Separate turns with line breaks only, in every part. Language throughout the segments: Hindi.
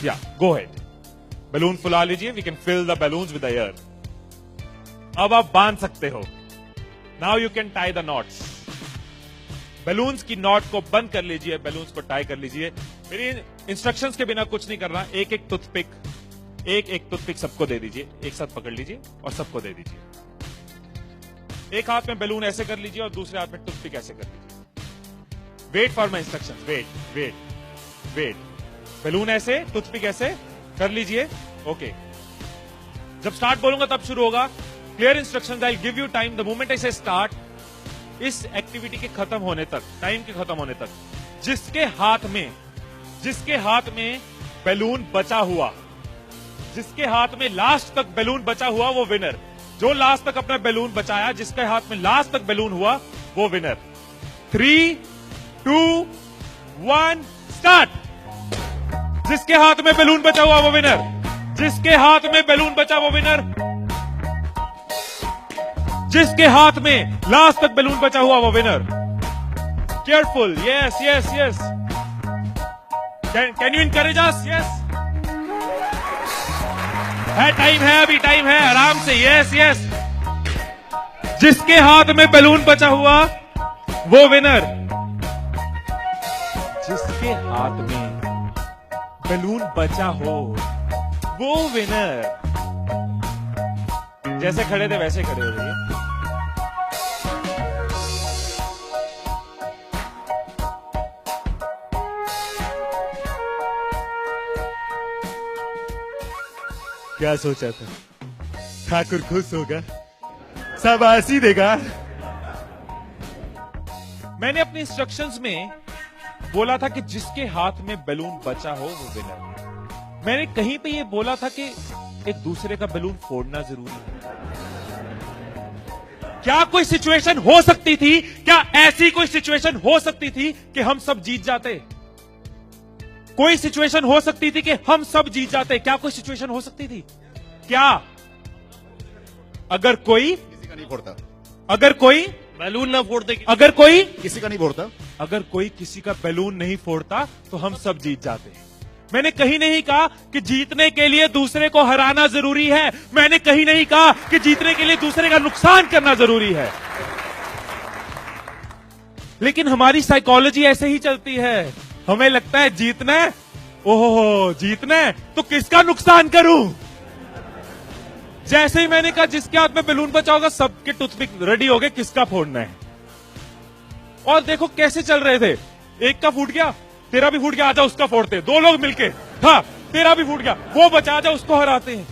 या गो हेड, बैलून फुला लीजिए, we can fill the balloons with the air. अब आप बांध सकते हो। Now you can tie the knots. Balloons की नॉट को बंद कर लीजिए, बैलून्स को टाई कर लीजिए। मेरी इंस्ट्रक्शंस के बिना कुछ नहीं करना। एक एक टूथपिक सबको दे दीजिए, एक साथ पकड़ लीजिए और सबको दे दीजिए। एक हाथ में बैलून ऐसे कर लीजिए और दूसरे हाथ में टूथपिक ऐसे कर लीजिए। Wait for my instructions, wait. Balloon ऐसे, टूथपिक ऐसे कर लीजिए। ओके, जब स्टार्ट बोलूंगा तब शुरू होगा। Clear instructions, I will give you time. The moment I से स्टार्ट, इस एक्टिविटी के खत्म होने तक, टाइम के खत्म होने तक, जिसके हाथ में बैलून बचा हुआ, जिसके हाथ में लास्ट तक बैलून बचा हुआ, वो विनर। जो लास्ट तक अपना बैलून बचाया, जिसके हाथ में लास्ट तक बैलून हुआ, वो विनर। 3, 2, 1 स्टार्ट। जिसके हाथ में बैलून बचा हुआ वो विनर, जिसके हाथ में बैलून बचा वो विनर, जिसके हाथ में लास्ट तक बैलून बचा हुआ वो winner. Careful, yes. Can you encourage us? Yes, है, टाइम है, अभी टाइम है, आराम से। यस। जिसके हाथ में बैलून बचा हुआ वो विनर, जिसके हाथ में बैलून बचा हो वो विनर। जैसे खड़े थे वैसे खड़े हो जाइए। क्या सोचा था? ठाकुर खुश होगा, शाबाशी देगा। मैंने अपने इंस्ट्रक्शंस में बोला था कि जिसके हाथ में बैलून बचा हो वो विनर। मैंने कहीं पे ये बोला था कि एक दूसरे का बैलून फोड़ना जरूरी है। क्या कोई सिचुएशन हो सकती थी, क्या ऐसी कोई सिचुएशन हो सकती थी कि हम सब जीत जाते? कोई सिचुएशन हो सकती थी कि हम सब जीत जाते? क्या कोई सिचुएशन हो सकती थी? क्या? अगर कोई
किसी का नहीं फोड़ता,
अगर कोई
बैलून ना फोड़ते,
अगर कोई
किसी का नहीं फोड़ता,
अगर कोई किसी का बैलून नहीं फोड़ता तो हम सब जीत जाते। मैंने कहीं नहीं कहा कि जीतने के लिए दूसरे को हराना जरूरी है। मैंने कहीं नहीं कहा कि जीतने के लिए दूसरे का नुकसान करना जरूरी है। लेकिन हमारी साइकोलॉजी ऐसे ही चलती है। हमें लगता है जीतना है, ओहो जीतना है तो किसका नुकसान करूं। जैसे ही मैंने कहा जिसके हाथ में बैलून बचा होगा, सबके टूथपिक रेडी हो गए, किसका फोड़ना है। और देखो कैसे चल रहे थे। एक का फूट गया, तेरा भी फूट गया, आजा उसका फोड़ते। दो लोग मिलके, हाँ तेरा भी फूट गया, वो बचा, आजा उसको हराते हैं।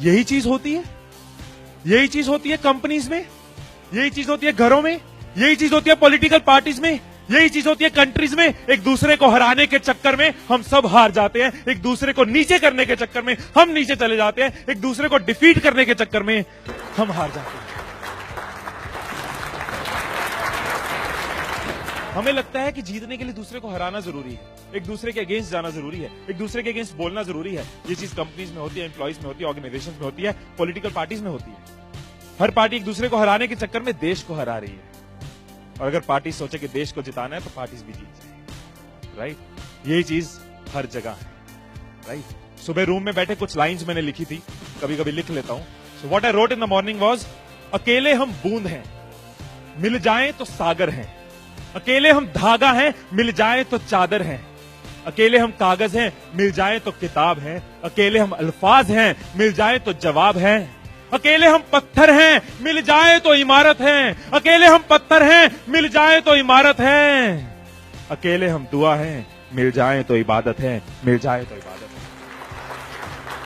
यही चीज होती है, यही चीज होती है कंपनीज में, यही चीज होती है घरों में, यही चीज होती है पॉलिटिकल पार्टीज में, यही चीज होती है कंट्रीज में। एक दूसरे को हराने के चक्कर में हम सब हार जाते हैं। एक दूसरे को नीचे करने के चक्कर में हम नीचे चले जाते हैं। एक दूसरे को डिफीट करने के चक्कर में हम हार जाते हैं। हमें लगता है कि जीतने के लिए दूसरे को हराना जरूरी है, एक दूसरे के अगेंस्ट जाना जरूरी है, एक दूसरे के अगेंस्ट बोलना जरूरी है। ये चीज कंपनीज में होती है, एम्प्लॉइज में होती है, ऑर्गेनाइजेशन में होती है, पॉलिटिकल पार्टीज में होती है। हर पार्टी एक दूसरे को हराने के चक्कर में देश को हरा रही है। और अगर पार्टी सोचे कि देश को जिताना है तो पार्टीज भी जीत जाएंगी, राइट। यही चीज हर जगह है, राइट। सुबह रूम में बैठे कुछ लाइंस मैंने लिखी थी, कभी कभी लिख लेता हूं। So what I wrote in the morning was, अकेले हम बूंद हैं, मिल जाएं तो सागर हैं। अकेले हम धागा हैं, मिल जाए तो चादर हैं। अकेले हम कागज हैं, मिल जाए तो किताब हैं। अकेले हम अल्फाज हैं, मिल जाए तो जवाब हैं। अकेले हम पत्थर हैं, मिल जाए तो इमारत हैं। अकेले हम पत्थर हैं, मिल जाए तो इमारत हैं। अकेले हम दुआ हैं, मिल जाए तो इबादत है, मिल जाए तो इबादत है।